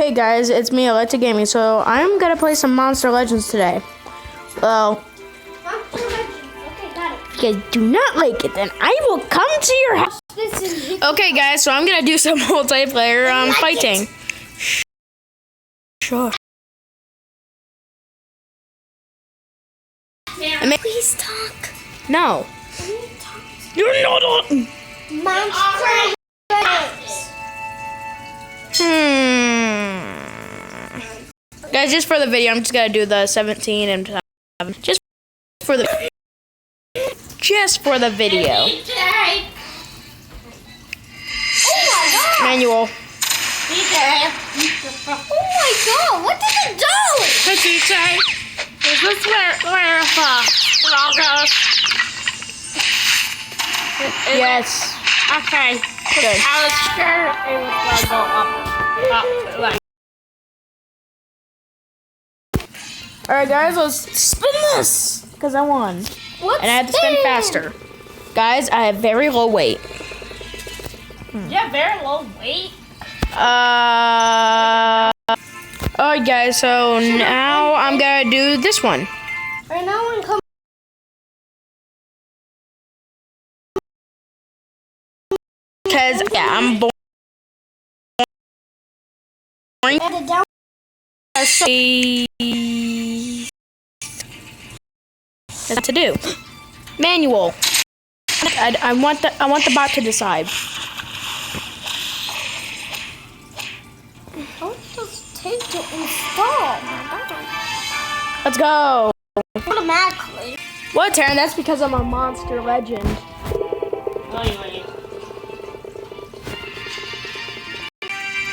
Hey guys, it's me, Aletta Gaming. So I'm gonna play some Monster Legends today. Well, Monster Legends. Okay, got it. if you guys do not like it, then I will come to your house. Okay guys, so I'm gonna do some multiplayer fighting. Sure. Please talk. No. You're not on. Monster Legends. Guys, just for the video, I'm just gonna do the 17 and 7. Just for the video. Oh my god. Manual. Oh my god, what did it do? Hey TJ, is this where Yes. Okay. Good. I was sure it was gonna go up, like. Alright guys, let's spin this! Because I won. What's And I had to spin faster. Guys, I have very low weight. Yeah, very low weight. Alright guys, so now I'm gonna do this one. Right now I'm coming. Because, yeah, I'm boring. At the down. That's to do. Manual. I want the bot to decide. How does it take to install? Let's go. Automatically. What, Taryn? That's because I'm a Monster Legend. Anyway.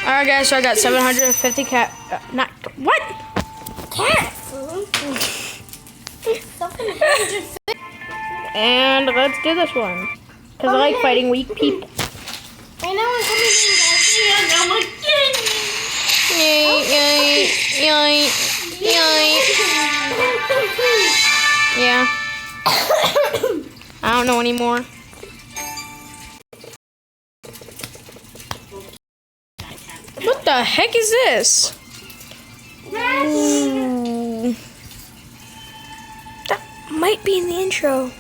Alright guys, so I got 750 not what? Cats. And let's do this one. Because I like fighting weak people. Right now I'm coming in, Yeah. I don't know anymore. What the heck is this? Ooh. That might be in the intro.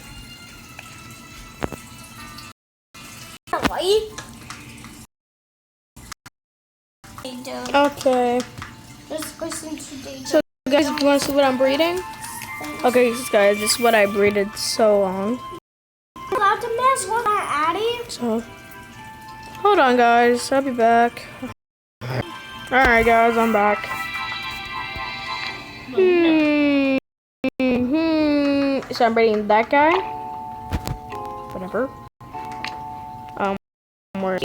Okay. Let's listen to Danger. So guys, if you want to see what I'm breeding? Okay, guys, this is what I breeded so long. Allowed to mess with our Addy? So, hold on guys, I'll be back. Alright guys, I'm back. So I'm breeding that guy. Whatever. Where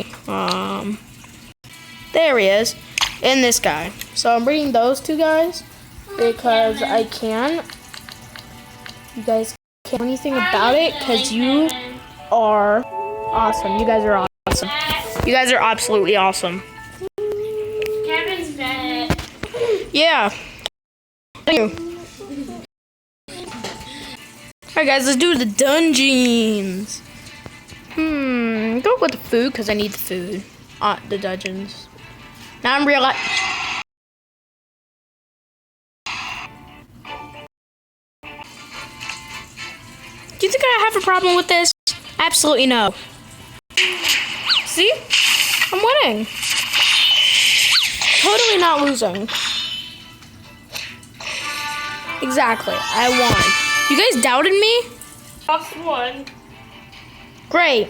there he is. And this guy. So I'm breeding those two guys because I can. You guys can't do anything about it because you are awesome. You guys are awesome. You guys are absolutely awesome. Kevin's dead. Yeah. Thank you. Alright guys, let's do the dungeons. Go with the food because I need the food. The dungeons. Now I'm realizing. Do you think I have a problem with this? Absolutely no. See? I'm winning. Totally not losing. Exactly. I won. You guys doubted me? Plus one. Great.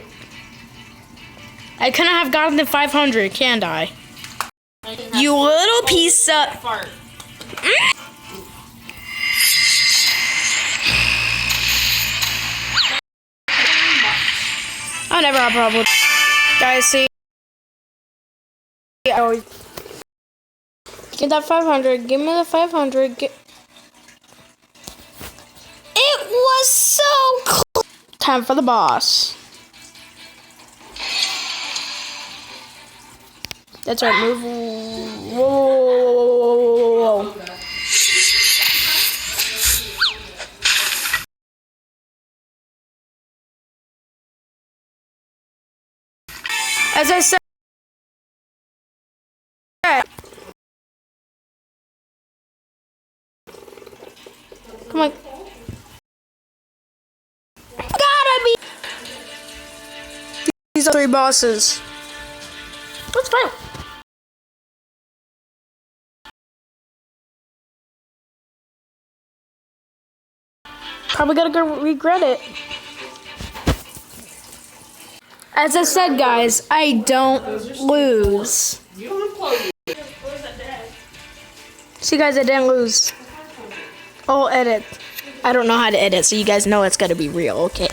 I couldn't have gotten the 500, can I? You little piece of... Fart. I never have a problem with guys, see? I always... Get that 500. Give me the 500. It was so close. Time for the boss. That's right, move. Whoa. As I said, Come on. Gotta be. These are 3 bosses. Let's fight. Probably gonna regret it. As I said, guys, I don't lose. See, guys, I didn't lose. I'll edit. I don't know how to edit, so you guys know it's gonna be real, okay?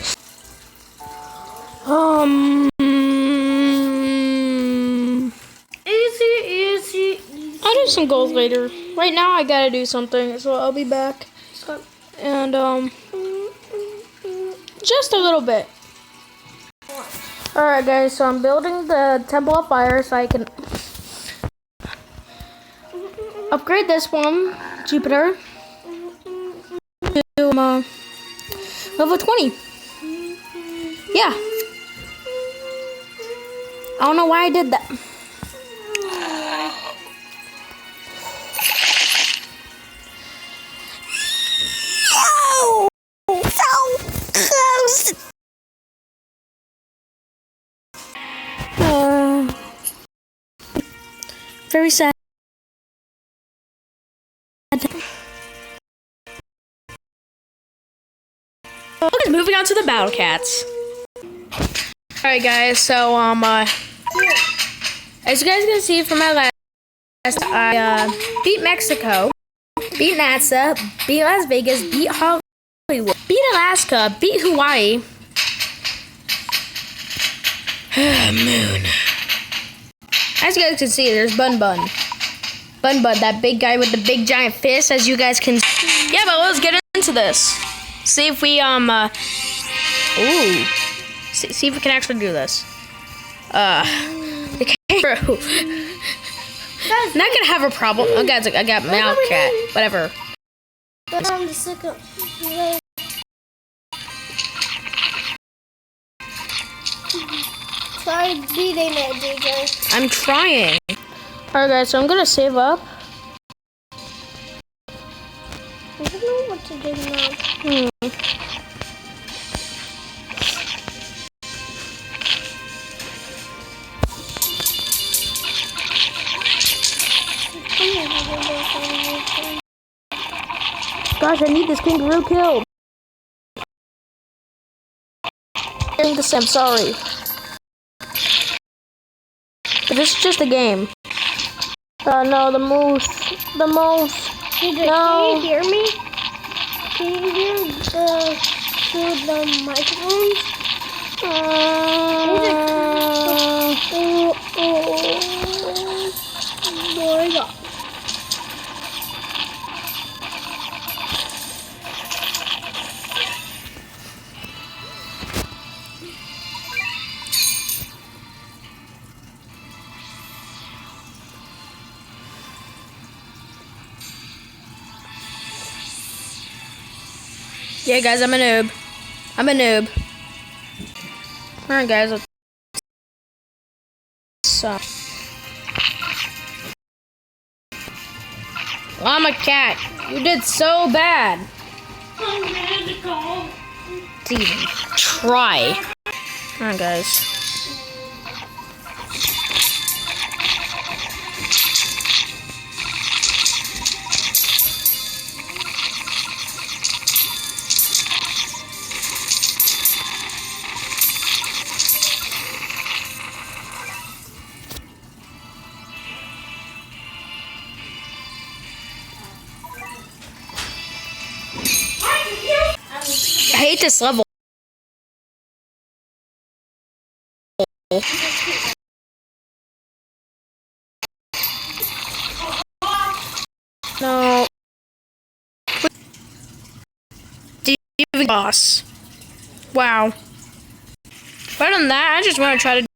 Easy. I'll do some goals later. Right now, I gotta do something, so I'll be back. And, just a little bit. Alright, guys, so I'm building the Temple of Fire so I can upgrade this one, Jupiter, to level 20. Yeah. I don't know why I did that. Oh, so close. Very sad. Okay, moving on to the Battle Cats. Alright guys, so as you guys can see from my last, I beat Mexico, beat NASA, beat Las Vegas, beat Hollywood, beat Alaska, beat Hawaii. Moon. As you guys can see, there's Bun Bun. Bun Bun, that big guy with the big giant fist, as you guys can see. Yeah, but let's get into this. See if we, see if we can actually do this. The kangaroo. Not gonna have a problem. Oh, guys, I got Meowcat. Whatever. Try beating it, DJ. I'm trying. Alright, guys, so I'm gonna save up. I don't know what to do now. Gosh, I need this kangaroo killed. I'm sorry. But this is just a game. No, the moose. The moose. DJ, No. can you hear me? Can you hear through the microphones? There we go. Yeah, guys, I'm a noob. Alright, guys, let's... So... Llama Cat, you did so bad. To even try. Alright, guys. I hate this level. No. Boss. Wow. Better than that, I just want to try to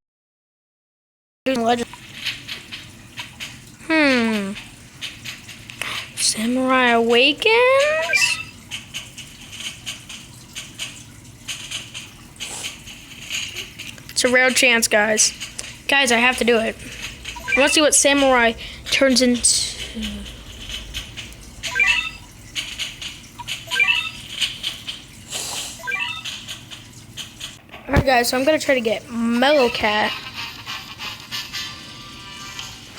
do legend. Samurai Awakens? It's a rare chance, guys. Guys, I have to do it. I want to see what Samurai turns into. Guys, so I'm gonna try to get Mellow Cat.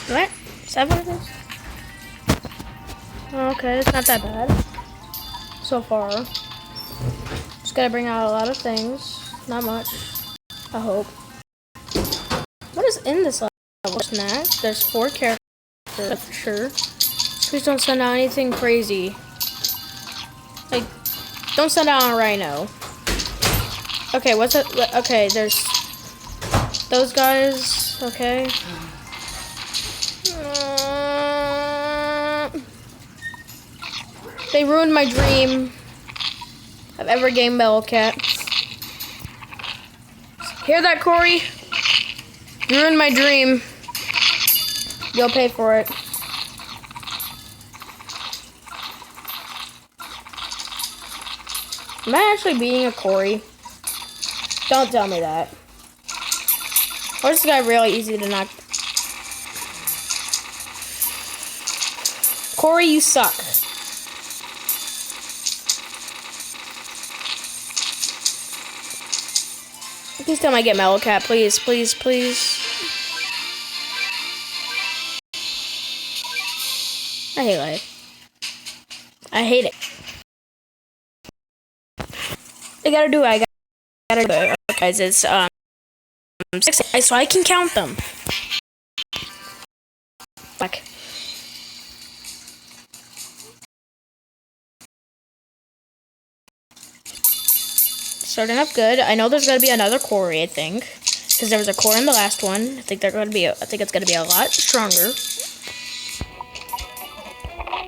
What? Is that what it is? Okay, it's not that bad so far. Just gotta bring out a lot of things. Not much, I hope. What is in this level? Snack. There's 4 characters, that's for sure. Please don't send out anything crazy. Like, don't send out a rhino. Okay, what's it? Okay, there's those guys. Okay. They ruined my dream of ever getting Mellow Cat. Hear that, Corey? You ruined my dream. You'll pay for it. Am I actually being a Corey? Don't tell me that. Or is this guy really easy to knock? Corey, you suck. Please tell me I get Mellow Cat, please, please, please. I hate life. I hate it. I gotta do it. I gotta do it. Okay, guys, it's 6, so I can count them. Fuck. Starting up good. I know there's gonna be another Corey, I think, because there was a core in the last one. I think it's gonna be a lot stronger.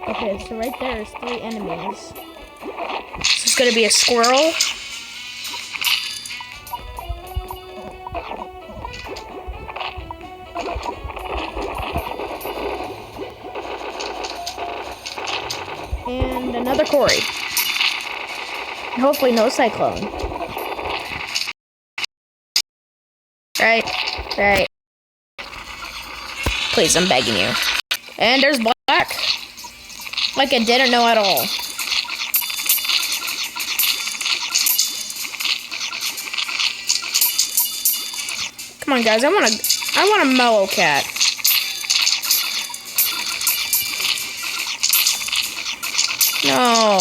Okay, so right there is 3 enemies. So it's gonna be a squirrel. And another Corey. And hopefully no cyclone. Right. Please, I'm begging you. And there's Black. Like I didn't know at all. Come on, guys. I want a Mellow Cat. No.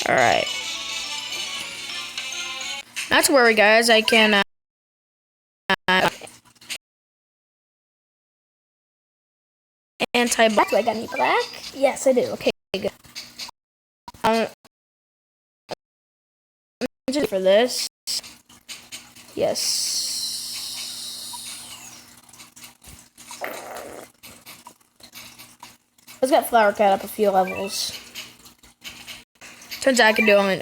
All right. Not to worry, guys. I can. Anti-black. Do I got any black? Yes, I do. Okay, good. For this. Yes. Let's get Flower Cat up a few levels. Turns out I can do only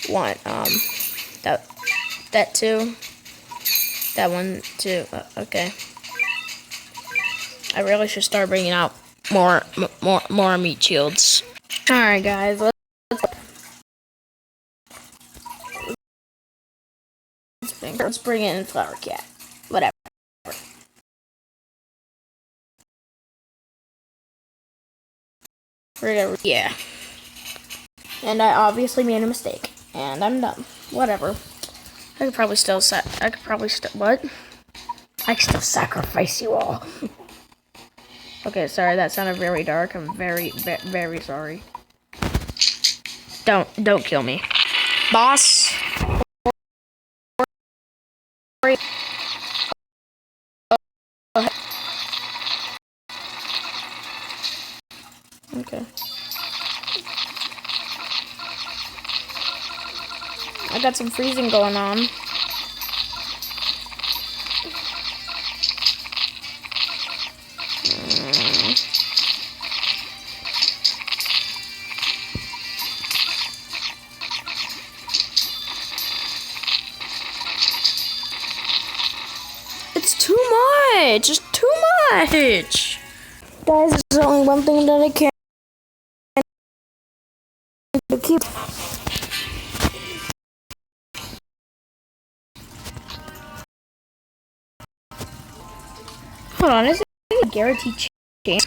one that too. That one too. Okay. I really should start bringing out more meat shields. All right, guys. Let's bring in Flower Cat. Whatever. Yeah. And I obviously made a mistake, and I'm dumb. Whatever. I could probably still what? I could still sacrifice you all. Okay, sorry, that sounded very dark. I'm very sorry. Don't kill me. Boss. Okay. I got some freezing going on. It's too much. It's too much. Guys, there's only one thing that I can't keep. Hold on, is it a guaranteed chance?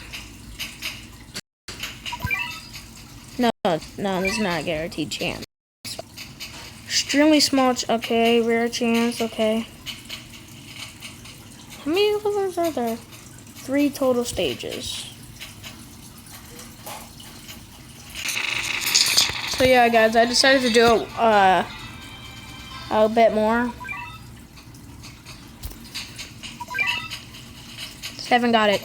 No, this is not a guaranteed chance. Extremely small, okay, rare chance, okay. How many levels are there? 3 total stages. So yeah, guys, I decided to do a bit more. Just haven't got it.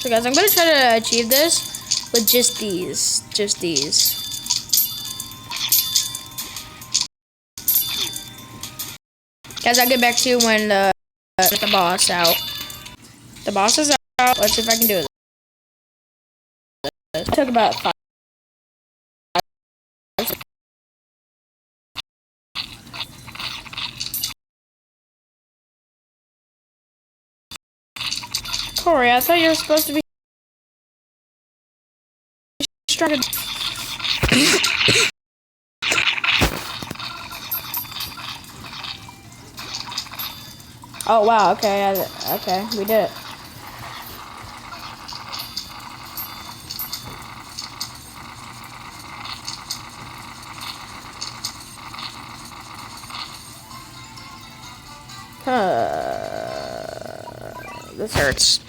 So guys, I'm gonna try to achieve this with just these. Guys, I'll get back to you when the boss out. The boss is out. Let's see if I can do it. It took about 5. Corey, I thought you were supposed to be stronger. Oh wow, okay, okay, we did it. This hurts.